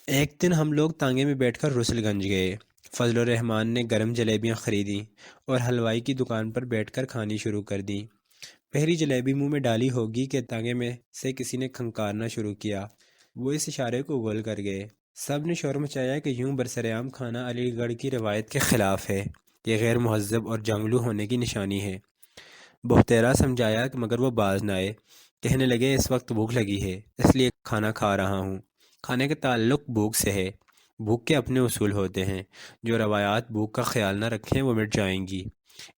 ایک دن ہم لوگ تانگے میں بیٹھ کر رسل گنج گئے۔ فضل الرحمان نے گرم جلیبیاں خریدیں اور حلوائی کی دکان پر بیٹھ کر کھانی شروع کر دیں۔ پہلی جلیبی منہ میں ڈالی ہوگی کہ تانگے میں سے کسی نے کھنکارنا شروع کیا۔ وہ اس اشارے کو گول کر گئے۔ سب نے شور مچایا کہ یوں برسر عام کھانا علی گڑھ کی روایت کے خلاف ہے، یہ غیر مہذب اور جنگلو ہونے کی نشانی ہے۔ بحتیرہ سمجھایا کہ مگر وہ باز نہ آئے۔ کہنے لگے اس وقت بھوک لگی ہے، اس لیے کھانا کھا رہا ہوں۔ کھانے کا تعلق بھوک سے ہے۔ بھوک کے اپنے اصول ہوتے ہیں۔ جو روایات بھوک کا خیال نہ رکھیں وہ مٹ جائیں گی۔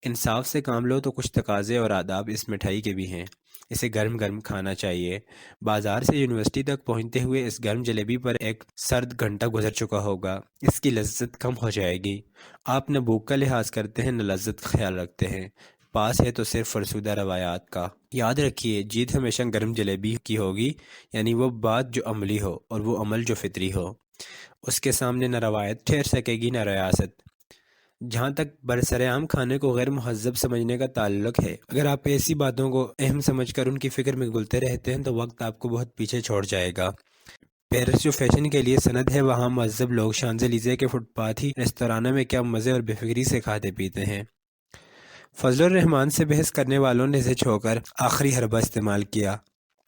انصاف سے کام لو تو کچھ تقاضے اور آداب اس مٹھائی کے بھی ہیں۔ اسے گرم گرم کھانا چاہیے۔ بازار سے یونیورسٹی تک پہنچتے ہوئے اس گرم جلیبی پر ایک سرد گھنٹہ گزر چکا ہوگا۔ اس کی لذت کم ہو جائے گی۔ آپ نہ بھوک کا لحاظ کرتے ہیں نہ لذت کا خیال رکھتے ہیں۔ پاس ہے تو صرف فرسودہ روایات کا۔ یاد رکھیے جیت ہمیشہ گرم جلیبی کی ہوگی، یعنی وہ بات جو عملی ہو اور وہ عمل جو فطری ہو۔ اس کے سامنے نہ روایت ٹھہر سکے گی نہ ریاست۔ جہاں تک برسر عام کھانے کو غیر مہذب سمجھنے کا تعلق ہے، اگر آپ ایسی باتوں کو اہم سمجھ کر ان کی فکر میں گلتے رہتے ہیں تو وقت آپ کو بہت پیچھے چھوڑ جائے گا۔ پیرس جو فیشن کے لیے سند ہے، وہاں مہذب لوگ شانزلیزے کے فٹ پاتھ ہی ریستورانوں میں کیا مزے اور بے فکری سے کھاتے پیتے ہیں۔ فضل الرحمان سے بحث کرنے والوں نے زچ ہو کر آخری حربہ استعمال کیا۔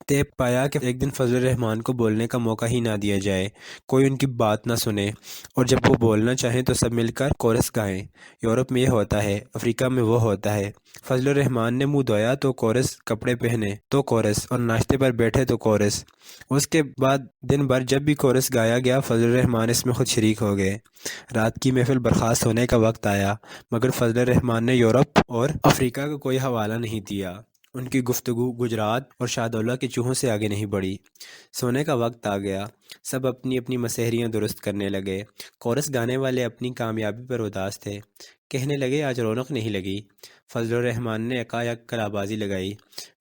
طے پایا کہ ایک دن فضل الرحمان کو بولنے کا موقع ہی نہ دیا جائے، کوئی ان کی بات نہ سنے، اور جب وہ بولنا چاہیں تو سب مل کر کورس گائیں۔ یورپ میں یہ ہوتا ہے، افریقہ میں وہ ہوتا ہے۔ فضل الرحمان نے منہ دھویا تو کورس، کپڑے پہنے تو کورس، اور ناشتے پر بیٹھے تو کورس۔ اس کے بعد دن بھر جب بھی کورس گایا گیا فضل الرحمان اس میں خود شریک ہو گئے۔ رات کی محفل برخاست ہونے کا وقت آیا، مگر فضل الرحمان نے یورپ اور افریقہ کا کوئی حوالہ نہیں دیا۔ ان کی گفتگو گجرات اور شاہدولہ کے چوہوں سے آگے نہیں بڑھی۔ سونے کا وقت آ گیا۔ سب اپنی اپنی مسحریاں درست کرنے لگے۔ کورس گانے والے اپنی کامیابی پر اداس تھے۔ کہنے لگے آج رونق نہیں لگی۔ فضل الرحمان نے یکایک کلابازی لگائی۔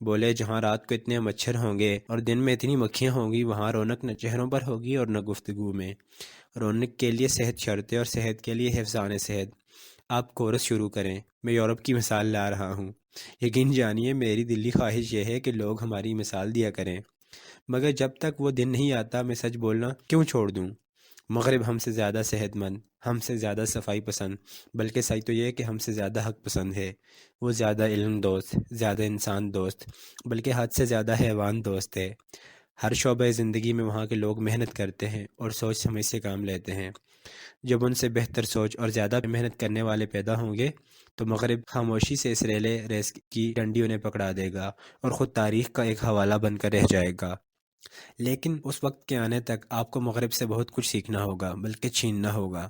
بولے جہاں رات کو اتنے مچھر ہوں گے اور دن میں اتنی مکھیاں ہوں گی، وہاں رونق نہ چہروں پر ہوگی اور نہ گفتگو میں۔ رونق کے لیے صحت شرط ہے اور صحت کے لیے حفظان صحت۔ آپ کورس شروع کریں۔ میں یورپ کی مثال لا رہا ہوں۔ یقین جانیے میری دلی خواہش یہ ہے کہ لوگ ہماری مثال دیا کریں، مگر جب تک وہ دن نہیں آتا میں سچ بولنا کیوں چھوڑ دوں؟ مغرب ہم سے زیادہ صحت مند، ہم سے زیادہ صفائی پسند، بلکہ سچ تو یہ ہے کہ ہم سے زیادہ حق پسند ہے۔ وہ زیادہ علم دوست، زیادہ انسان دوست، بلکہ حد سے زیادہ حیوان دوست ہے۔ ہر شعبہ زندگی میں وہاں کے لوگ محنت کرتے ہیں اور سوچ سمجھ سے کام لیتے ہیں۔ جب ان سے بہتر سوچ اور زیادہ محنت کرنے والے پیدا ہوں گے تو مغرب خاموشی سے اس ریلے ریس کی ڈنڈی انہیں پکڑا دے گا اور خود تاریخ کا ایک حوالہ بن کر رہ جائے گا۔ لیکن اس وقت کے آنے تک آپ کو مغرب سے بہت کچھ سیکھنا ہوگا، بلکہ چھیننا ہوگا۔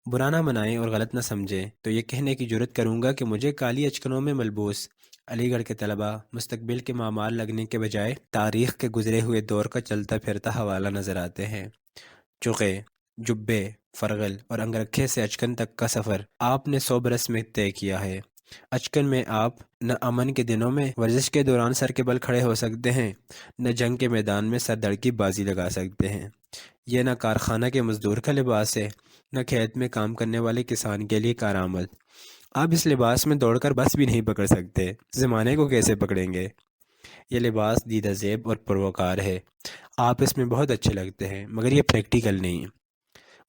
برا نہ منائیں اور غلط نہ سمجھیں تو یہ کہنے کی جرت کروں گا کہ مجھے کالی اچکنوں میں ملبوس علی گڑھ کے طلباء مستقبل کے معمار لگنے کے بجائے تاریخ کے گزرے ہوئے دور کا چلتا پھرتا حوالہ نظر آتے ہیں۔ چقے، جبے، فرغل اور انگرکھے سے اچکن تک کا سفر آپ نے 100 برس میں طے کیا ہے۔ اچکن میں آپ نہ امن کے دنوں میں ورزش کے دوران سر کے بل کھڑے ہو سکتے ہیں، نہ جنگ کے میدان میں سر دڑ کی بازی لگا سکتے ہیں۔ یہ نہ کارخانہ کے مزدور کا لباس ہے، نہ کھیت میں کام کرنے والے کسان کے لیے کارآمد۔ آپ اس لباس میں دوڑ کر بس بھی نہیں پکڑ سکتے، زمانے کو کیسے پکڑیں گے؟ یہ لباس دیدہ زیب اور پروکار ہے۔ آپ اس میں بہت اچھے لگتے ہیں، مگر یہ پریکٹیکل نہیں۔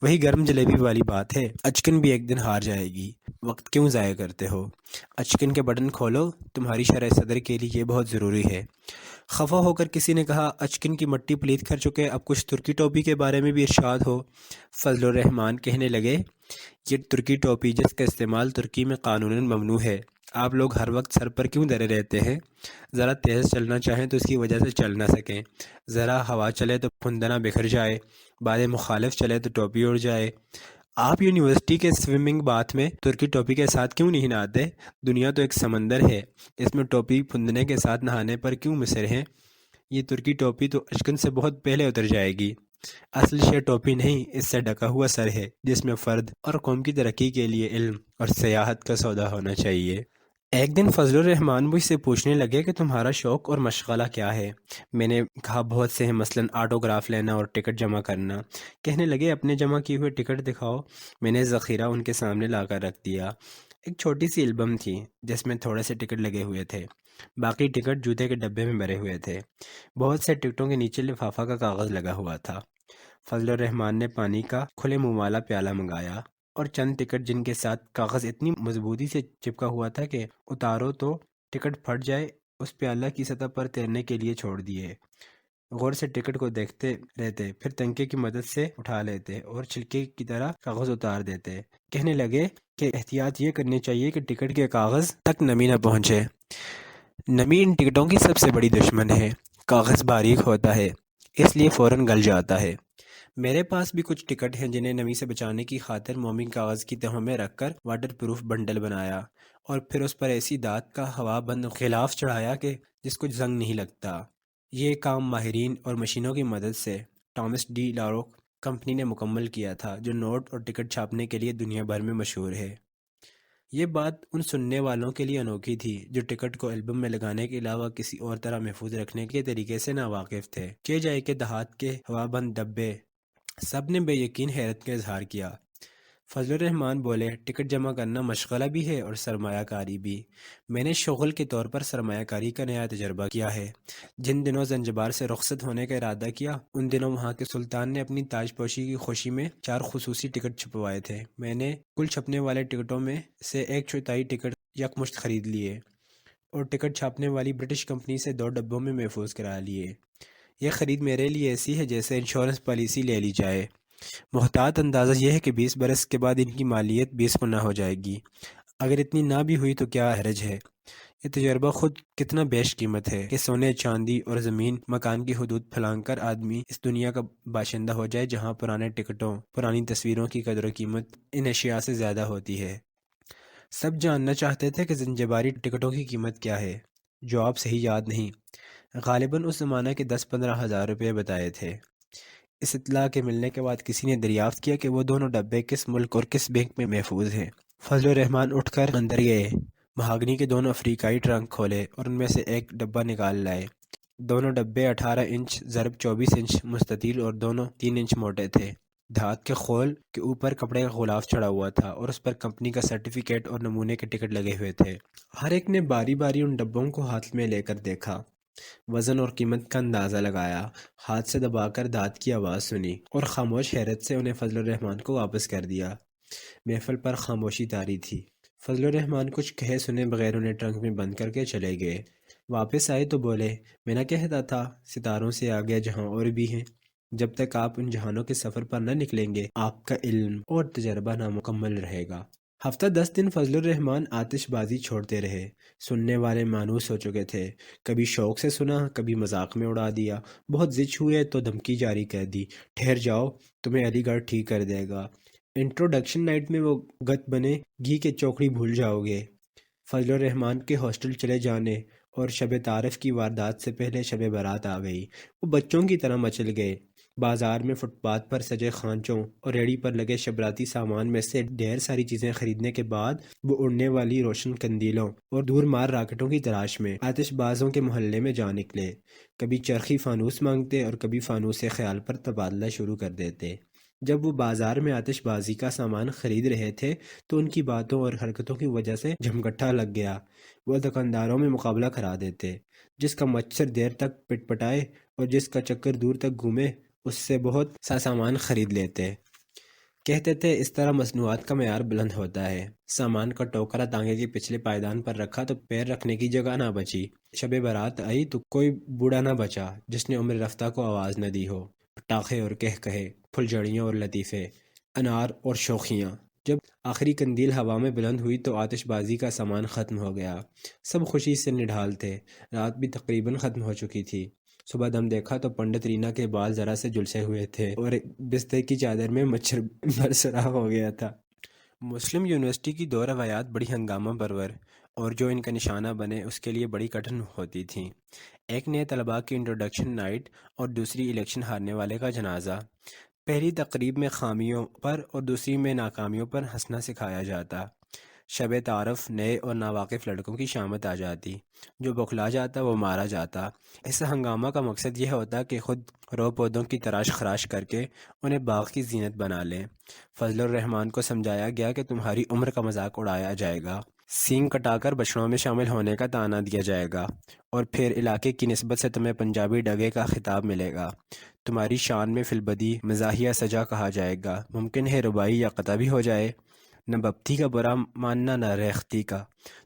وہی گرم جلیبی والی بات ہے، اچکن بھی ایک دن ہار جائے گی۔ وقت کیوں ضائع کرتے ہو؟ اچکن کے بٹن کھولو، تمہاری شرح صدر کے لیے یہ بہت ضروری ہے۔ خفا ہو کر کسی نے کہا اچکن کی مٹی پلیت کر چکے، اب کچھ ترکی ٹوپی کے بارے میں بھی ارشاد ہو۔ فضل الرحمان کہنے لگے یہ ترکی ٹوپی جس کا استعمال ترکی میں قانوناً ممنوع ہے، آپ لوگ ہر وقت سر پر کیوں دھرے رہتے ہیں؟ ذرا تیز چلنا چاہیں تو اس کی وجہ سے چل نہ سکیں، ذرا ہوا چلے تو پھندنا بکھر جائے، باد مخالف چلے تو ٹوپی اڑ جائے۔ آپ یونیورسٹی کے سوئمنگ باتھ میں ترکی ٹوپی کے ساتھ کیوں نہیں نہاتے؟ دنیا تو ایک سمندر ہے، اس میں ٹوپی پھندنے کے ساتھ نہانے پر کیوں مصر ہیں؟ یہ ترکی ٹوپی تو اشکن سے بہت پہلے اتر جائے گی۔ اصل شے ٹوپی نہیں، اس سے ڈھکا ہوا سر ہے جس میں فرد اور قوم کی ترقی کے لیے علم اور سیاحت کا سودا ہونا چاہیے۔ ایک دن فضل الرحمان مجھ سے پوچھنے لگے کہ تمہارا شوق اور مشغلہ کیا ہے؟ میں نے کہا بہت سے ہیں، مثلاً آٹوگراف لینا اور ٹکٹ جمع کرنا۔ کہنے لگے اپنے جمع کیے ہوئے ٹکٹ دکھاؤ۔ میں نے ذخیرہ ان کے سامنے لا کر رکھ دیا۔ ایک چھوٹی سی البم تھی جس میں تھوڑے سے ٹکٹ لگے ہوئے تھے، باقی ٹکٹ جوتے کے ڈبے میں بھرے ہوئے تھے۔ بہت سے ٹکٹوں کے نیچے لفافہ کا کاغذ لگا ہوا تھا۔ فضل الرحمان نے پانی کا کھلے منہ والا پیالہ منگایا اور چند ٹکٹ جن کے ساتھ کاغذ اتنی مضبوطی سے چپکا ہوا تھا کہ اتارو تو ٹکٹ پھٹ جائے، اس پیالہ کی سطح پر تیرنے کے لیے چھوڑ دیے۔ غور سے ٹکٹ کو دیکھتے رہتے، پھر تنکے کی مدد سے اٹھا لیتے اور چھلکے کی طرح کاغذ اتار دیتے۔ کہنے لگے کہ احتیاط یہ کرنی چاہیے کہ ٹکٹ کے کاغذ تک نمی نہ پہنچے۔ نمی ان ٹکٹوں کی سب سے بڑی دشمن ہے۔ کاغذ باریک ہوتا ہے، اس لیے فوراً گل جاتا ہے۔ میرے پاس بھی کچھ ٹکٹ ہیں جنہیں نمی سے بچانے کی خاطر مومی کاغذ کی تہوں میں رکھ کر واٹر پروف بنڈل بنایا اور پھر اس پر ایسی دھات کا ہوا بند غلاف چڑھایا کہ جس کو زنگ نہیں لگتا۔ یہ کام ماہرین اور مشینوں کی مدد سے تھامس ڈی لاروک کمپنی نے مکمل کیا تھا، جو نوٹ اور ٹکٹ چھاپنے کے لیے دنیا بھر میں مشہور ہے۔ یہ بات ان سننے والوں کے لیے انوکھی تھی جو ٹکٹ کو البم میں لگانے کے علاوہ کسی اور طرح محفوظ رکھنے کے طریقے سے ناواقف تھے۔ کہ جائے کہ دھات کے ہوا بند ڈبے، سب نے بے یقین حیرت کا اظہار کیا۔ فضل الرحمان بولے، ٹکٹ جمع کرنا مشغلہ بھی ہے اور سرمایہ کاری بھی۔ میں نے شغل کے طور پر سرمایہ کاری کا نیا تجربہ کیا ہے۔ جن دنوں زنجبار سے رخصت ہونے کا ارادہ کیا، ان دنوں وہاں کے سلطان نے اپنی تاج پوشی کی خوشی میں 4 خصوصی ٹکٹ چھپوائے تھے۔ میں نے کل چھپنے والے ٹکٹوں میں سے 1/4 ٹکٹ یکمشت خرید لیے اور ٹکٹ چھاپنے والی برٹش کمپنی سے 2 ڈبوں میں محفوظ کرا لیے۔ یہ خرید میرے لیے ایسی ہے جیسے انشورنس پالیسی لے لی جائے۔ محتاط اندازہ یہ ہے کہ 20 برس کے بعد ان کی مالیت 20 گنا ہو جائے گی۔ اگر اتنی نہ بھی ہوئی تو کیا حرج ہے؟ یہ تجربہ خود کتنا بیش قیمت ہے کہ سونے، چاندی اور زمین مکان کی حدود پھلانگ کر آدمی اس دنیا کا باشندہ ہو جائے جہاں پرانے ٹکٹوں، پرانی تصویروں کی قدر و قیمت ان اشیاء سے زیادہ ہوتی ہے۔ سب جاننا چاہتے تھے کہ زنجباری ٹکٹوں کی قیمت کیا ہے۔ جواب صحیح یاد نہیں، غالباً اس زمانہ کے 10-15 ہزار روپے بتائے تھے۔ اس اطلاع کے ملنے کے بعد کسی نے دریافت کیا کہ وہ دونوں ڈبے کس ملک اور کس بینک میں محفوظ ہیں۔ فضل الرحمان اٹھ کر اندر گئے، مہاگنی کے دونوں افریقائی ٹرنک کھولے اور ان میں سے ایک ڈبہ نکال لائے۔ دونوں ڈبے 18 انچ ضرب 24 انچ مستطیل اور دونوں 3 انچ موٹے تھے۔ دھات کے خول کے اوپر کپڑے کا غلاف چڑھا ہوا تھا اور اس پر کمپنی کا سرٹیفکیٹ اور نمونے کے ٹکٹ لگے ہوئے تھے۔ ہر ایک نے باری باری ان ڈبوں کو ہاتھ میں لے کر دیکھا، وزن اور قیمت کا اندازہ لگایا، ہاتھ سے دبا کر دھات کی آواز سنی اور خاموش حیرت سے انہیں فضل الرحمان کو واپس کر دیا۔ محفل پر خاموشی طاری تھی۔ فضل الرحمان کچھ کہے سنے بغیر انہیں ٹرنک میں بند کر کے چلے گئے۔ واپس آئے تو بولے، میں نہ کہتا تھا ستاروں سے آگے جہاں اور بھی ہیں۔ جب تک آپ ان جہانوں کے سفر پر نہ نکلیں گے، آپ کا علم اور تجربہ نامکمل رہے گا۔ ہفتہ 10 دن فضل الرحمان آتش بازی چھوڑتے رہے۔ سننے والے مانوس ہو چکے تھے، کبھی شوق سے سنا، کبھی مذاق میں اڑا دیا، بہت ضج ہوئے تو دھمکی جاری کر دی، ٹھہر جاؤ، تمہیں علی گڑھ ٹھیک کر دے گا۔ انٹروڈکشن نائٹ میں وہ گت بنے گھی کے چوکڑی بھول جاؤ گے۔ فضل الرحمان کے ہاسٹل چلے جانے اور شب تعارف کی واردات سے پہلے شب برات آ گئی۔ وہ بچوں کی طرح مچل گئے۔ بازار میں فٹ پاتھ پر سجے خانچوں اور ریڑھی پر لگے شبراتی سامان میں سے ڈھیر ساری چیزیں خریدنے کے بعد وہ اڑنے والی روشن قندیلوں اور دور مار راکٹوں کی تلاش میں آتش بازوں کے محلے میں جا نکلے۔ کبھی چرخی فانوس مانگتے اور کبھی فانوس خیال پر تبادلہ شروع کر دیتے۔ جب وہ بازار میں آتش بازی کا سامان خرید رہے تھے تو ان کی باتوں اور حرکتوں کی وجہ سے جھمگٹھا لگ گیا۔ وہ دکانداروں میں مقابلہ کرا دیتے، جس کا مچھر دیر تک پٹ پٹائے اور جس کا چکر دور تک گھومے اس سے بہت سا سامان خرید لیتے۔ کہتے تھے اس طرح مصنوعات کا معیار بلند ہوتا ہے۔ سامان کا ٹوکرا تانگے کے پچھلے پائیدان پر رکھا تو پیر رکھنے کی جگہ نہ بچی۔ شب برات آئی تو کوئی بوڑھا نہ بچا جس نے عمر رفتہ کو آواز نہ دی ہو۔ پٹاخے اور کہے، پھلجھڑیاں اور لطیفے، انار اور شوخیاں۔ جب آخری قندیل ہوا میں بلند ہوئی تو آتش بازی کا سامان ختم ہو گیا۔ سب خوشی سے نڈھال تھے۔ رات بھی تقریباً ختم ہو چکی تھی۔ صبح دم دیکھا تو پنڈت رینا کے بال ذرا سے جھلسے ہوئے تھے اور بستر کی چادر میں مچھر بھر سراخ ہو گیا تھا۔ مسلم یونیورسٹی کی 2 روایات بڑی ہنگامہ پرور اور جو ان کا نشانہ بنے اس کے لیے بڑی کٹھن ہوتی تھیں۔ ایک نئے طلباء کی انٹروڈکشن نائٹ اور دوسری الیکشن ہارنے والے کا جنازہ۔ پہلی تقریب میں خامیوں پر اور دوسری میں ناکامیوں پر ہنسنا سکھایا جاتا۔ شب تعارف نئے اور ناواقف لڑکوں کی شامت آ جاتی۔ جو بخلا جاتا وہ مارا جاتا۔ اس ہنگامہ کا مقصد یہ ہوتا کہ خود رو پودوں کی تراش خراش کر کے انہیں باغ کی زینت بنا لیں۔ فضل الرحمان کو سمجھایا گیا کہ تمہاری عمر کا مذاق اڑایا جائے گا، سینگ کٹا کر بچڑوں میں شامل ہونے کا طعنہ دیا جائے گا، اور پھر علاقے کی نسبت سے تمہیں پنجابی ڈگے کا خطاب ملے گا۔ تمہاری شان میں فی البدی مزاحیہ سجا کہا جائے گا، ممکن ہے ربائی یا قطع بھی ہو جائے۔ نہ بپتی کا برا ماننا، نہ ریختی کا۔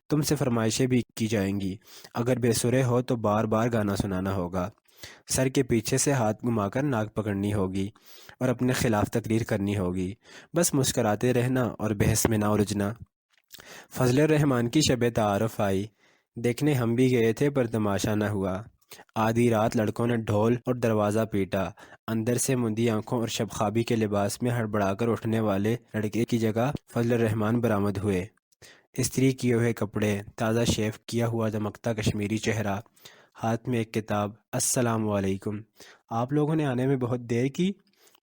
تم سے فرمائشیں بھی کی جائیں گی، اگر بے سرے ہو تو بار بار گانا سنانا ہوگا، سر کے پیچھے سے ہاتھ گھما کر ناک پکڑنی ہوگی اور اپنے خلاف تقریر کرنی ہوگی۔ بس مسکراتے رہنا اور بحث میں نہ الجھنا۔ فضل الرحمن کی شب تعارف آئی، دیکھنے ہم بھی گئے تھے پر تماشا نہ ہوا۔ آدھی رات لڑکوں نے ڈھول اور دروازہ پیٹا، اندر سے مندی آنکھوں اور شب خوابی کے لباس میں ہڑبڑا کر اٹھنے والے لڑکے کی جگہ فضل الرحمن برآمد ہوئے۔ استری کیے ہوئے کپڑے، تازہ شیو کیا ہوا دمکتا کشمیری چہرہ، ہاتھ میں ایک کتاب۔ السلام علیکم، آپ لوگوں نے آنے میں بہت دیر کی،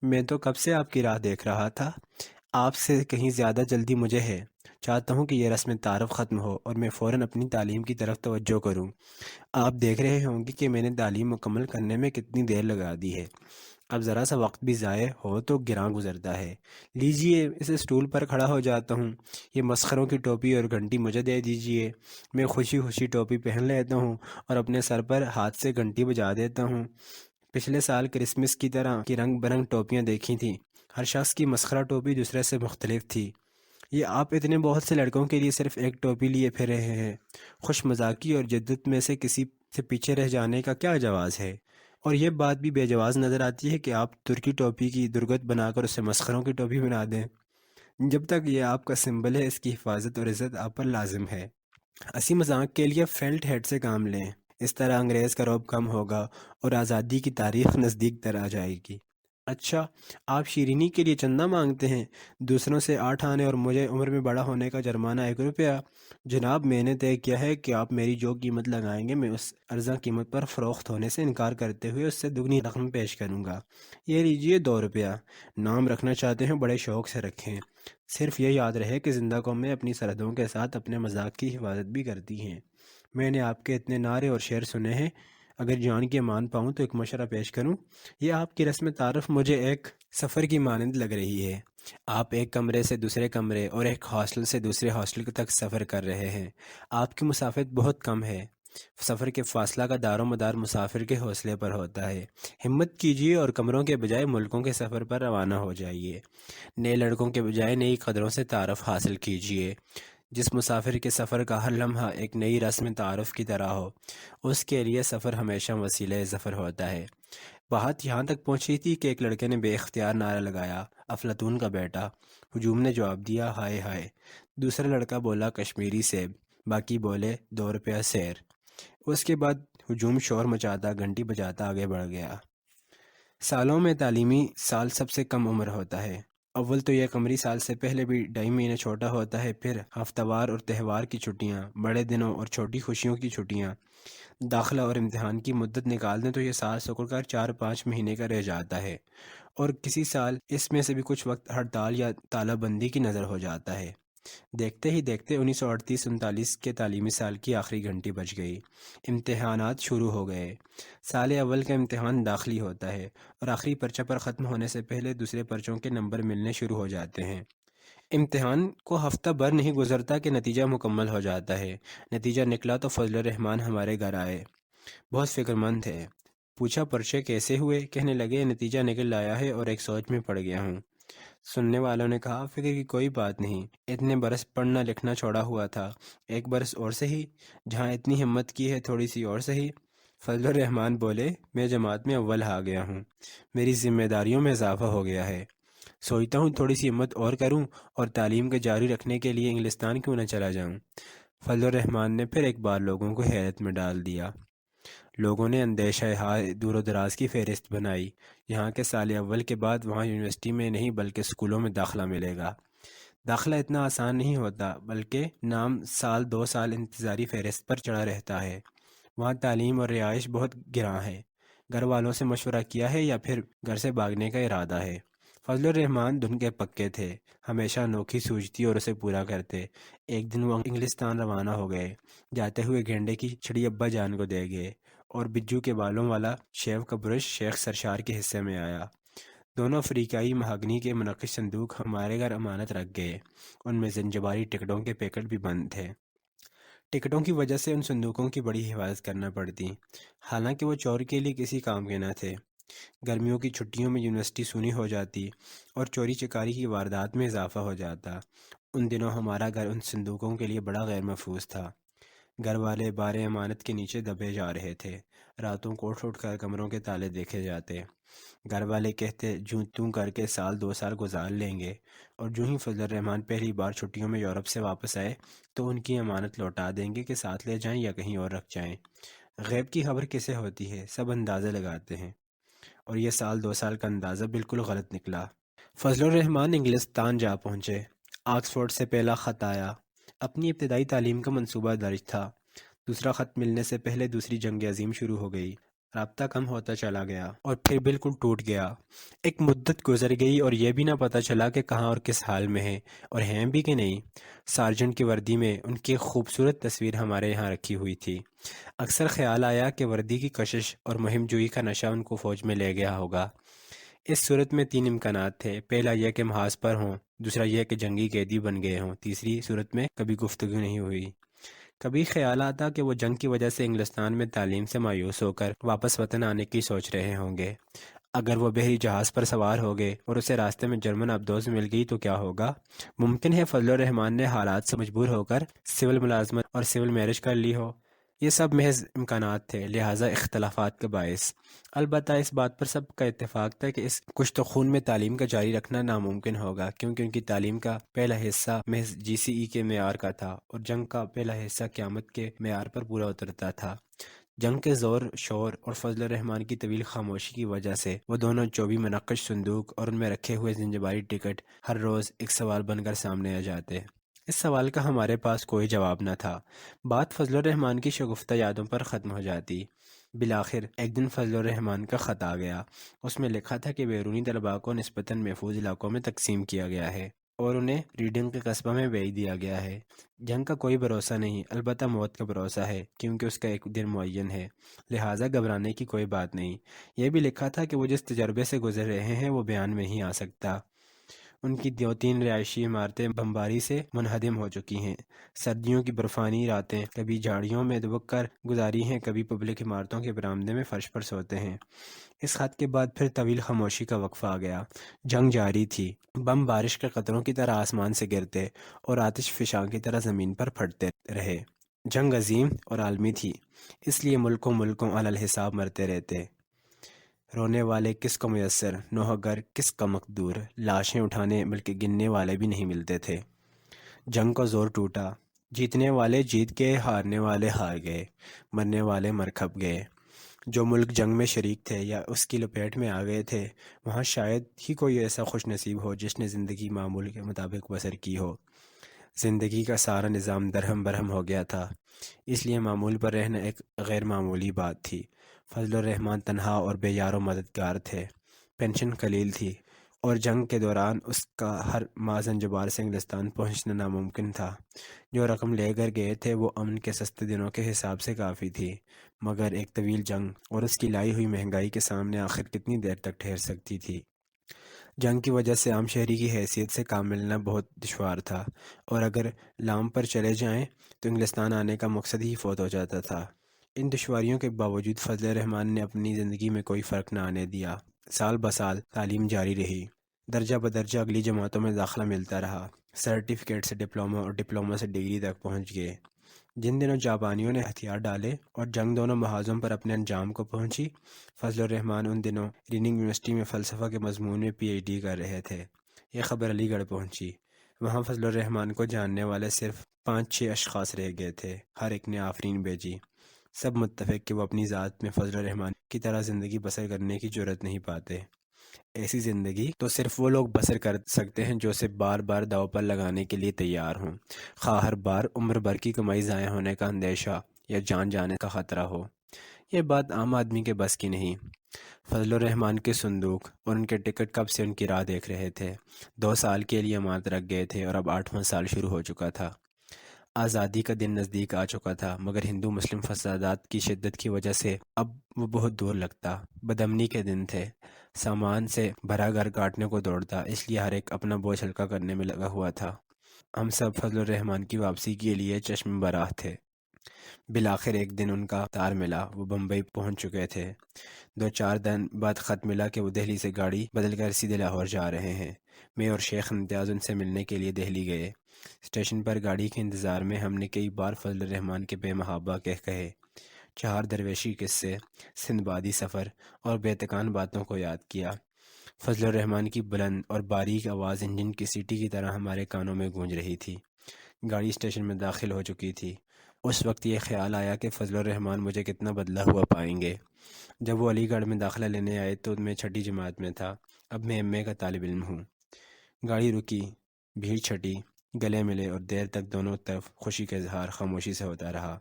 میں تو کب سے آپ کی راہ دیکھ رہا تھا۔ آپ سے کہیں زیادہ جلدی مجھے ہے، چاہتا ہوں کہ یہ رسم تعارف ختم ہو اور میں فوراً اپنی تعلیم کی طرف توجہ کروں۔ آپ دیکھ رہے ہوں گے کہ میں نے تعلیم مکمل کرنے میں کتنی دیر لگا دی ہے، اب ذرا سا وقت بھی ضائع ہو تو گراں گزرتا ہے۔ لیجئے، اس اسٹول پر کھڑا ہو جاتا ہوں، یہ مسخروں کی ٹوپی اور گھنٹی مجھے دے دیجئے۔ میں خوشی خوشی ٹوپی پہن لیتا ہوں اور اپنے سر پر ہاتھ سے گھنٹی بجا دیتا ہوں۔ پچھلے سال کرسمس کی طرح کی رنگ برنگ ٹوپیاں دیکھی تھیں، ہر شخص کی مسخرہ ٹوپی دوسرے سے مختلف تھی۔ یہ آپ اتنے بہت سے لڑکوں کے لیے صرف ایک ٹوپی لیے پھر رہے ہیں، خوش مزاقی اور جدت میں سے کسی سے پیچھے رہ جانے کا کیا جواز ہے؟ اور یہ بات بھی بے جواز نظر آتی ہے کہ آپ ترکی ٹوپی کی درگت بنا کر اسے مسخروں کی ٹوپی بنا دیں۔ جب تک یہ آپ کا سمبل ہے، اس کی حفاظت اور عزت آپ پر لازم ہے۔ ہنسی مذاق کے لیے فیلٹ ہیڈ سے کام لیں، اس طرح انگریز کا رعب کم ہوگا اور آزادی کی تاریخ نزدیک تر آ جائے گی۔ اچھا، آپ شیرینی کے لیے چندہ مانگتے ہیں، دوسروں سے 8 آنے اور مجھے عمر میں بڑا ہونے کا جرمانہ 1 روپیہ؟ جناب، میں نے طے کیا ہے کہ آپ میری جو قیمت لگائیں گے میں اس ارزاں قیمت پر فروخت ہونے سے انکار کرتے ہوئے اس سے دگنی رقم پیش کروں گا۔ یہ لیجئے 2 روپیہ۔ نام رکھنا چاہتے ہیں بڑے شوق سے رکھیں، صرف یہ یاد رہے کہ زندہ قومیں اپنی سرحدوں کے ساتھ اپنے مذاق کی حفاظت بھی کرتی ہیں۔ میں نے آپ کے اتنے نعرے اور شعر سنے ہیں، اگر جان کے مان پاؤں تو ایک مشورہ پیش کروں۔ یہ آپ کی رسم تعارف مجھے ایک سفر کی مانند لگ رہی ہے۔ آپ ایک کمرے سے دوسرے کمرے اور ایک ہاسٹل سے دوسرے ہاسٹل تک سفر کر رہے ہیں، آپ کی مسافت بہت کم ہے۔ سفر کے فاصلہ کا دار و مدار مسافر کے حوصلے پر ہوتا ہے۔ ہمت کیجیے اور کمروں کے بجائے ملکوں کے سفر پر روانہ ہو جائیے۔ نئے لڑکوں کے بجائے نئی قدروں سے تعارف حاصل کیجیے۔ جس مسافر کے سفر کا ہر لمحہ ایک نئی رسم تعارف کی طرح ہو، اس کے لیے سفر ہمیشہ وسیلہ ظفر ہوتا ہے۔ بات یہاں تک پہنچی تھی کہ ایک لڑکے نے بے اختیار نعرہ لگایا، افلاطون کا بیٹا۔ ہجوم نے جواب دیا، ہائے ہائے۔ دوسرا لڑکا بولا، کشمیری سیب۔ باقی بولے، 2 روپیہ سیر۔ اس کے بعد ہجوم شور مچاتا، گھنٹی بجاتا آگے بڑھ گیا۔ سالوں میں تعلیمی سال سب سے کم عمر ہوتا ہے۔ اول تو یہ قمری سال سے پہلے بھی 2.5 مہینے چھوٹا ہوتا ہے، پھر ہفتہ وار اور تہوار کی چھٹیاں، بڑے دنوں اور چھوٹی خوشیوں کی چھٹیاں، داخلہ اور امتحان کی مدت نکال دیں تو یہ سال سکڑ کر 4-5 مہینے کا رہ جاتا ہے، اور کسی سال اس میں سے بھی کچھ وقت ہڑتال یا تالہ بندی کی نظر ہو جاتا ہے۔ دیکھتے ہی دیکھتے 1938-39 کے تعلیمی سال کی آخری گھنٹی بج گئی، امتحانات شروع ہو گئے۔ سال اول کا امتحان داخلی ہوتا ہے اور آخری پرچہ پر ختم ہونے سے پہلے دوسرے پرچوں کے نمبر ملنے شروع ہو جاتے ہیں۔ امتحان کو ہفتہ بھر نہیں گزرتا کہ نتیجہ مکمل ہو جاتا ہے۔ نتیجہ نکلا تو فضل الرحمن ہمارے گھر آئے، بہت فکر مند تھے۔ پوچھا، پرچے کیسے ہوئے؟ کہنے لگے، نتیجہ نکل آیا ہے اور ایک سوچ میں پڑ گیا ہوں۔ سننے والوں نے کہا، فکر کی کوئی بات نہیں، اتنے برس پڑھنا لکھنا چھوڑا ہوا تھا، ایک برس اور سہی، جہاں اتنی ہمت کی ہے تھوڑی سی اور سہی۔ فضل الرحمن بولے، میں جماعت میں اول آ گیا ہوں، میری ذمہ داریوں میں اضافہ ہو گیا ہے، سوچتا ہوں تھوڑی سی ہمت اور کروں اور تعلیم کو جاری رکھنے کے لیے انگلستان کیوں نہ چلا جاؤں۔ فضل الرحمن نے پھر ایک بار لوگوں کو حیرت میں ڈال دیا۔ لوگوں نے اندیشہ ہائے دور و دراز کی فہرست بنائی، یہاں کے سال اول کے بعد وہاں یونیورسٹی میں نہیں بلکہ اسکولوں میں داخلہ ملے گا۔ داخلہ اتنا آسان نہیں ہوتا، بلکہ نام سال 2 سال انتظاری فہرست پر چڑھا رہتا ہے۔ وہاں تعلیم اور رہائش بہت گراں ہے۔ گھر والوں سے مشورہ کیا ہے یا پھر گھر سے بھاگنے کا ارادہ ہے؟ فضل الرحمن دھن کے پکے تھے، ہمیشہ انوکھی سوچتی اور اسے پورا کرتے۔ ایک دن وہ انگلستان روانہ ہو گئے، جاتے ہوئے گینڈے کی چھڑی ابا جان کو دے گئے، اور بجو کے بالوں والا شیو کا برش شیخ سرشار کے حصے میں آیا۔ دونوں افریقائی مہاگنی کے منقش صندوق ہمارے گھر امانت رکھ گئے، ان میں زنجباری ٹکٹوں کے پیکٹ بھی بند تھے۔ ٹکٹوں کی وجہ سے ان صندوقوں کی بڑی حفاظت کرنا پڑتی، حالانکہ وہ چوری کے لیے کسی کام کے نہ تھے۔ گرمیوں کی چھٹیوں میں یونیورسٹی سونی ہو جاتی اور چوری چکاری کی واردات میں اضافہ ہو جاتا۔ ان دنوں ہمارا گھر ان صندوقوں کے لیے بڑا غیر محفوظ تھا۔ گھر والے بار امانت کے نیچے دبے جا رہے تھے۔ راتوں کو اٹھ اٹھ کر کمروں کے تالے دیکھے جاتے۔ گھر والے کہتے جوں توں کر کے سال 2 سال گزار لیں گے، اور جو ہی فضل الرحمن پہلی بار چھٹیوں میں یورپ سے واپس آئے تو ان کی امانت لوٹا دیں گے کہ ساتھ لے جائیں یا کہیں اور رکھ جائیں۔ غیب کی خبر کسے ہوتی ہے، سب اندازے لگاتے ہیں، اور یہ سال 2 سال کا اندازہ بالکل غلط نکلا۔ فضل الرحمن انگلستان جا پہنچے۔ آکسفورڈ سے پہلا خط آیا۔ اپنی ابتدائی تعلیم کا منصوبہ درج تھا۔ دوسرا خط ملنے سے پہلے دوسری جنگ عظیم شروع ہو گئی۔ رابطہ کم ہوتا چلا گیا اور پھر بالکل ٹوٹ گیا۔ ایک مدت گزر گئی اور یہ بھی نہ پتہ چلا کہ کہاں اور کس حال میں ہیں، اور ہیں بھی کہ نہیں۔ سارجنٹ کی وردی میں ان کی خوبصورت تصویر ہمارے یہاں رکھی ہوئی تھی۔ اکثر خیال آیا کہ وردی کی کشش اور مہم جوئی کا نشہ ان کو فوج میں لے گیا ہوگا۔ اس صورت میں 3 امکانات تھے۔ پہلا یہ کہ محاذ پر ہوں، دوسرا یہ کہ جنگی قیدی بن گئے ہوں، تیسری صورت میں کبھی گفتگو نہیں ہوئی۔ کبھی خیال آتا کہ وہ جنگ کی وجہ سے انگلستان میں تعلیم سے مایوس ہو کر واپس وطن آنے کی سوچ رہے ہوں گے۔ اگر وہ بحری جہاز پر سوار ہو گئے اور اسے راستے میں جرمن آبدوز مل گئی تو کیا ہوگا؟ ممکن ہے فضل الرحمن نے حالات سے مجبور ہو کر سول ملازمت اور سول میرج کر لی ہو۔ یہ سب محض امکانات تھے، لہٰذا اختلافات کا باعث۔ البتہ اس بات پر سب کا اتفاق تھا کہ اس کشت خون میں تعلیم کا جاری رکھنا ناممکن ہوگا، کیونکہ ان کی تعلیم کا پہلا حصہ محض GCE کے معیار کا تھا اور جنگ کا پہلا حصہ قیامت کے معیار پر پورا اترتا تھا۔ جنگ کے زور شور اور فضل الرحمن کی طویل خاموشی کی وجہ سے وہ دونوں چوبی منقش صندوق اور ان میں رکھے ہوئے زنجباری ٹکٹ ہر روز ایک سوال بن کر سامنے آ جاتے۔ اس سوال کا ہمارے پاس کوئی جواب نہ تھا۔ بات فضل الرحمن کی شگفتہ یادوں پر ختم ہو جاتی۔ بالآخر ایک دن فضل الرحمن کا خط آ گیا۔ اس میں لکھا تھا کہ بیرونی طلباء کو نسبتاً محفوظ علاقوں میں تقسیم کیا گیا ہے اور انہیں ریڈنگ کے قصبہ میں بھیج دیا گیا ہے۔ جنگ کا کوئی بھروسہ نہیں، البتہ موت کا بھروسہ ہے، کیونکہ اس کا ایک دن معین ہے، لہٰذا گھبرانے کی کوئی بات نہیں۔ یہ بھی لکھا تھا کہ وہ جس تجربے سے گزر رہے ہیں وہ بیان میں نہیں آ سکتا۔ ان کی 2-3 رہائشی عمارتیں بمباری سے منہدم ہو چکی ہیں۔ سردیوں کی برفانی راتیں کبھی جھاڑیوں میں دبک کر گزاری ہیں، کبھی پبلک عمارتوں کے برآمدے میں فرش پر سوتے ہیں۔ اس خط کے بعد پھر طویل خاموشی کا وقفہ آ گیا۔ جنگ جاری تھی۔ بم بارش کے قطروں کی طرح آسمان سے گرتے اور آتش فشاں کی طرح زمین پر پھٹتے رہے۔ جنگ عظیم اور عالمی تھی، اس لیے ملکوں ملکوں علی الحساب مرتے رہتے۔ رونے والے کس کو میسر، نوحہ گر کس کا مقدور، لاشیں اٹھانے بلکہ گننے والے بھی نہیں ملتے تھے۔ جنگ کا زور ٹوٹا، جیتنے والے جیت گئے، ہارنے والے ہار گئے، مرنے والے مر کھپ گئے۔ جو ملک جنگ میں شریک تھے یا اس کی لپیٹ میں آ گئے تھے، وہاں شاید ہی کوئی ایسا خوش نصیب ہو جس نے زندگی معمول کے مطابق بسر کی ہو۔ زندگی کا سارا نظام درہم برہم ہو گیا تھا، اس لیے معمول پر رہنا ایک غیر معمولی بات تھی۔ فضل الرحمن تنہا اور بے یار و مددگار تھے۔ پینشن قلیل تھی اور جنگ کے دوران اس کا ہر ماہ زنجبار سے انگلستان پہنچنا ناممکن تھا۔ جو رقم لے کر گئے تھے وہ امن کے سستے دنوں کے حساب سے کافی تھی، مگر ایک طویل جنگ اور اس کی لائی ہوئی مہنگائی کے سامنے آخر کتنی دیر تک ٹھہر سکتی تھی؟ جنگ کی وجہ سے عام شہری کی حیثیت سے کام ملنا بہت دشوار تھا، اور اگر لام پر چلے جائیں تو انگلستان آنے کا مقصد ہی فوت ہو جاتا تھا۔ ان دشواریوں کے باوجود فضل الرحمن نے اپنی زندگی میں کوئی فرق نہ آنے دیا۔ سال بسال تعلیم جاری رہی، درجہ بدرجہ اگلی جماعتوں میں داخلہ ملتا رہا، سرٹیفکیٹ سے ڈپلومہ اور ڈپلومہ سے ڈگری تک پہنچ گئے۔ جن دنوں جاپانیوں نے ہتھیار ڈالے اور جنگ دونوں محاذوں پر اپنے انجام کو پہنچی، فضل الرحمن ان دنوں ریڈنگ یونیورسٹی میں فلسفہ کے مضمون میں PhD کر رہے تھے۔ یہ خبر علی گڑھ پہنچی۔ وہاں فضل الرحمن کو جاننے والے صرف 5-6 اشخاص رہ گئے تھے۔ ہر ایک نے آفرین بھیجی، سب متفق کہ وہ اپنی ذات میں فضل الرحمن کی طرح زندگی بسر کرنے کی جرأت نہیں پاتے۔ ایسی زندگی تو صرف وہ لوگ بسر کر سکتے ہیں جو اسے بار بار داؤ پر لگانے کے لیے تیار ہوں، خواہ ہر بار عمر بھر کی کمائی ضائع ہونے کا اندیشہ یا جان جانے کا خطرہ ہو۔ یہ بات عام آدمی کے بس کی نہیں۔ فضل الرحمن کے صندوق اور ان کے ٹکٹ کب سے ان کی راہ دیکھ رہے تھے۔ 2 سال کے لیے امانت رکھ گئے تھے اور اب 8واں سال شروع ہو چکا تھا۔ آزادی کا دن نزدیک آ چکا تھا، مگر ہندو مسلم فسادات کی شدت کی وجہ سے اب وہ بہت دور لگتا۔ بدامنی کے دن تھے، سامان سے بھرا گھر کاٹنے کو دوڑتا، اس لیے ہر ایک اپنا بوجھ ہلکا کرنے میں لگا ہوا تھا۔ ہم سب فضل الرحمن کی واپسی کے لیے چشم براہ تھے۔ بالآخر ایک دن ان کا تار ملا، وہ بمبئی پہنچ چکے تھے۔ 2-4 دن بعد خط ملا کہ وہ دہلی سے گاڑی بدل کر سیدھے لاہور جا رہے ہیں۔ میں اور شیخ امتیاز ان سے ملنے کے لیے دہلی گئے۔ اسٹیشن پر گاڑی کے انتظار میں ہم نے کئی بار فضل الرحمان کے بے محابہ کہے، چہار درویشی قصے، سندبادی سفر اور بے تکان باتوں کو یاد کیا۔ فضل الرحمان کی بلند اور باریک آواز انجن کی سیٹی کی طرح ہمارے کانوں میں گونج رہی تھی۔ گاڑی اسٹیشن میں داخل ہو چکی تھی۔ اس وقت یہ خیال آیا کہ فضل الرحمان مجھے کتنا بدلا ہوا پائیں گے۔ جب وہ علی گڑھ میں داخلہ لینے آئے تو میں چھٹی جماعت میں تھا، اب میں ایم اے کا طالب علم ہوں۔ گاڑی رکی، بھیڑ چھٹی، گلے ملے اور دیر تک دونوں طرف خوشی کا اظہار خاموشی سے ہوتا رہا۔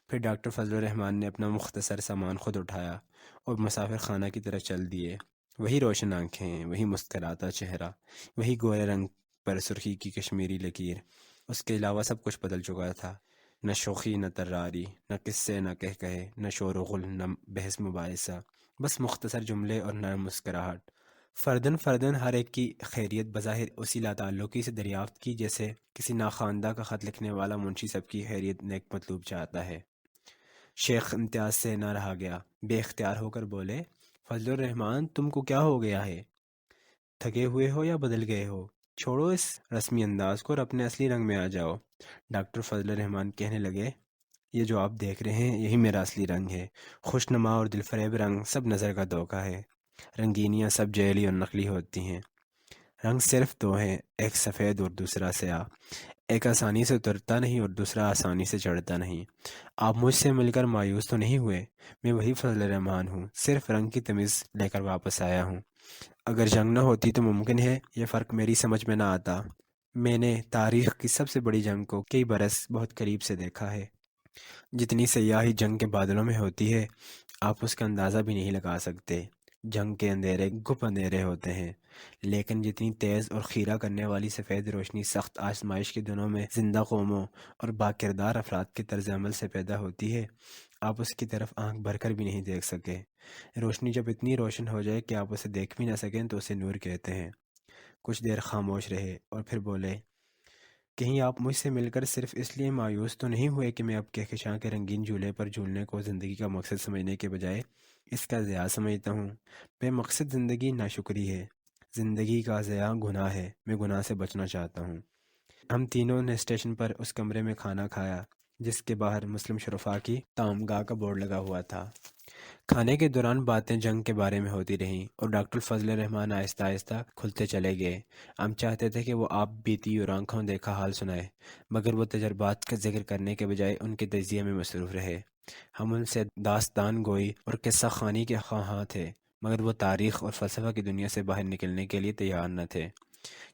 پھر ڈاکٹر فضل الرحمان نے اپنا مختصر سامان خود اٹھایا اور مسافر خانہ کی طرف چل دیے۔ وہی روشن آنکھیں، وہی مسکراتا چہرہ، وہی گورے رنگ پر سرخی کی کشمیری لکیر۔ اس کے علاوہ سب کچھ بدل چکا تھا، نہ شوخی نہ تراری، نہ قصے نہ کہے، نہ شور و غل نہ بحث مباحثہ، بس مختصر جملے اور نرم مسکراہٹ۔ فردن فردن ہر ایک کی خیریت بظاہر اسی لا تعلقی سے دریافت کی جیسے کسی ناخواندہ کا خط لکھنے والا منشی سب کی خیریت نیک مطلوب چاہتا ہے۔ شیخ امتیاز سے نہ رہا گیا، بے اختیار ہو کر بولے، فضل الرحمان تم کو کیا ہو گیا ہے؟ تھکے ہوئے ہو یا بدل گئے ہو؟ چھوڑو اس رسمی انداز کو اور اپنے اصلی رنگ میں آ جاؤ۔ ڈاکٹر فضل الرحمان کہنے لگے، یہ جو آپ دیکھ رہے ہیں یہی میرا اصلی رنگ ہے۔ خوش نما اور دل فریب رنگ سب نظر کا دھوکہ ہے، رنگینیاں سب جعلی اور نقلی ہوتی ہیں۔ رنگ صرف دو ہیں، ایک سفید اور دوسرا سیاہ، ایک آسانی سے اترتا نہیں اور دوسرا آسانی سے چڑھتا نہیں۔ آپ مجھ سے مل کر مایوس تو نہیں ہوئے؟ میں وہی فضل الرحمان ہوں، صرف رنگ کی تمیز لے کر واپس آیا ہوں۔ اگر جنگ نہ ہوتی تو ممکن ہے یہ فرق میری سمجھ میں نہ آتا۔ میں نے تاریخ کی سب سے بڑی جنگ کو کئی برس بہت قریب سے دیکھا ہے۔ جتنی سیاہی جنگ کے بادلوں میں ہوتی ہے آپ اس کا اندازہ بھی نہیں لگا سکتے۔ جنگ کے اندھیرے گپ اندھیرے ہوتے ہیں، لیکن جتنی تیز اور خیرہ کرنے والی سفید روشنی سخت آزمائش کے دنوں میں زندہ قوموں اور باکردار افراد کے طرز عمل سے پیدا ہوتی ہے، آپ اس کی طرف آنکھ بھر کر بھی نہیں دیکھ سکے۔ روشنی جب اتنی روشن ہو جائے کہ آپ اسے دیکھ بھی نہ سکیں تو اسے نور کہتے ہیں۔ کچھ دیر خاموش رہے اور پھر بولے، کہیں آپ مجھ سے مل کر صرف اس لیے مایوس تو نہیں ہوئے کہ میں اب کہکشاں کے رنگین جھولے پر جھولنے کو زندگی کا مقصد سمجھنے کے بجائے اس کا ضیاع سمجھتا ہوں؟ بے مقصد زندگی ناشکری ہے، زندگی کا ضیاع گناہ ہے، میں گناہ سے بچنا چاہتا ہوں۔ ہم تینوں نے اسٹیشن پر اس کمرے میں کھانا کھایا جس کے باہر مسلم شرفاء کی طعام گاہ کا بورڈ لگا ہوا تھا۔ کھانے کے دوران باتیں جنگ کے بارے میں ہوتی رہیں اور ڈاکٹر فضل الرحمان آہستہ آہستہ کھلتے چلے گئے۔ ہم چاہتے تھے کہ وہ آپ بیتی اور آنکھوں دیکھا حال سنائے، مگر وہ تجربات کا ذکر کرنے کے بجائے ان کے تجزیے میں مصروف رہے۔ ہم ان سے داستان گوئی اور قصہ خوانی کے خواہاں تھے، مگر وہ تاریخ اور فلسفہ کی دنیا سے باہر نکلنے کے لیے تیار نہ تھے۔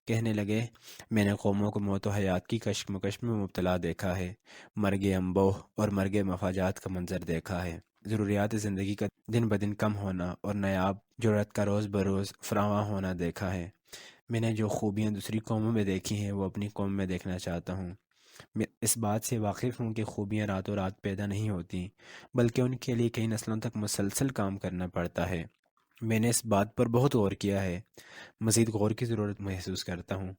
کہنے لگے، میں نے قوموں کو موت و حیات کی کشمکش میں مبتلا دیکھا ہے، مرگ انبوہ اور مرگ مفاجات کا منظر دیکھا ہے، ضروریات زندگی کا دن بدن کم ہونا اور نیاب جرأت کا روز بروز فراواں ہونا دیکھا ہے۔ میں نے جو خوبیاں دوسری قوموں میں دیکھی ہیں وہ اپنی قوم میں دیکھنا چاہتا ہوں۔ میں اس بات سے واقف ہوں کہ خوبیاں راتوں رات پیدا نہیں ہوتی، بلکہ ان کے لیے کئی نسلوں تک مسلسل کام کرنا پڑتا ہے۔ میں نے اس بات پر بہت غور کیا ہے، مزید غور کی ضرورت محسوس کرتا ہوں۔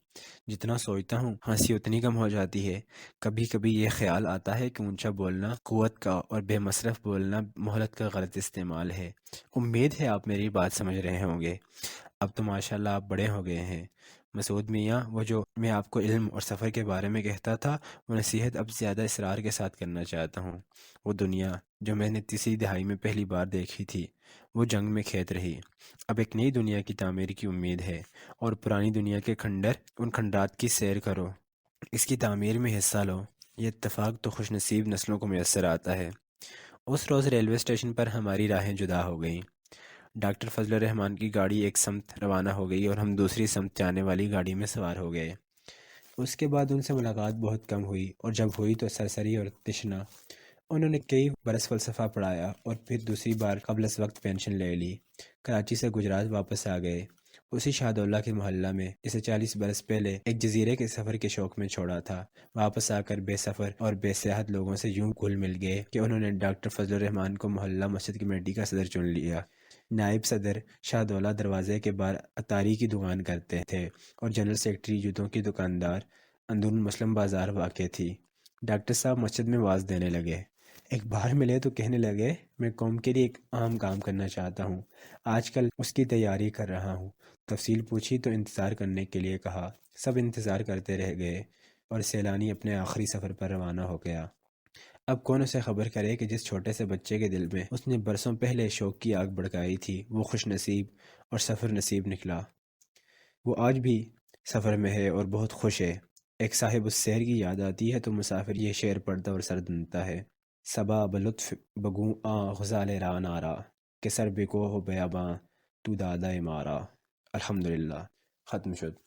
جتنا سوچتا ہوں ہنسی اتنی کم ہو جاتی ہے۔ کبھی کبھی یہ خیال آتا ہے کہ اونچا بولنا قوت کا اور بے مصرف بولنا مہلت کا غلط استعمال ہے۔ امید ہے آپ میری بات سمجھ رہے ہوں گے۔ اب تو ماشاءاللہ آپ بڑے ہو گئے ہیں مسعود میاں، وہ جو میں آپ کو علم اور سفر کے بارے میں کہتا تھا وہ نصیحت اب زیادہ اصرار کے ساتھ کرنا چاہتا ہوں۔ وہ دنیا جو میں نے تیسری دہائی میں پہلی بار دیکھی تھی وہ جنگ میں کھیت رہی۔ اب ایک نئی دنیا کی تعمیر کی امید ہے، اور پرانی دنیا کے کھنڈر ان کھنڈرات کی سیر کرو، اس کی تعمیر میں حصہ لو۔ یہ اتفاق تو خوش نصیب نسلوں کو میسر آتا ہے۔ اس روز ریلوے اسٹیشن پر ہماری راہیں جدا ہو گئیں۔ ڈاکٹر فضل الرحمان کی گاڑی ایک سمت روانہ ہو گئی اور ہم دوسری سمت جانے والی گاڑی میں سوار ہو گئے۔ اس کے بعد ان سے ملاقات بہت کم ہوئی، اور جب ہوئی تو سرسری اور تشنہ۔ انہوں نے کئی برس فلسفہ پڑھایا اور پھر دوسری بار قبل از وقت پینشن لے لی۔ کراچی سے گجرات واپس آ گئے، اسی شہدولہ کے محلہ میں جسے 40 برس پہلے ایک جزیرے کے سفر کے شوق میں چھوڑا تھا۔ واپس آ کر بے سفر اور بے سیاحت لوگوں سے یوں گھل مل گئے کہ انہوں نے ڈاکٹر فضل الرحمان کو محلہ مسجد کمیٹی کا صدر چن لیا۔ نائب صدر شہدولہ دروازے کے باہر اتاری کی دکان کرتے تھے اور جنرل سیکرٹری جوتوں کی دکاندار اندرون مسلم بازار واقع تھی۔ ڈاکٹر صاحب مسجد میں واعظ دینے لگے۔ ایک باہر ملے تو کہنے لگے میں قوم کے لیے ایک عام کام کرنا چاہتا ہوں، آج کل اس کی تیاری کر رہا ہوں۔ تفصیل پوچھی تو انتظار کرنے کے لیے کہا۔ سب انتظار کرتے رہ گئے اور سیلانی اپنے آخری سفر پر روانہ ہو گیا۔ اب کون اسے خبر کرے کہ جس چھوٹے سے بچے کے دل میں اس نے برسوں پہلے شوق کی آگ بھڑکائی تھی وہ خوش نصیب اور سفر نصیب نکلا۔ وہ آج بھی سفر میں ہے اور بہت خوش ہے۔ ایک صاحب اس سیر کی یاد آتی ہے تو مسافر یہ شعر پڑھتا اور سر دنتا ہے: صبا بلطف بگوں غزال ران آرا، کہ سر بکو ہو بیاباں تو دادا مارا۔ الحمدللہ، ختم شد۔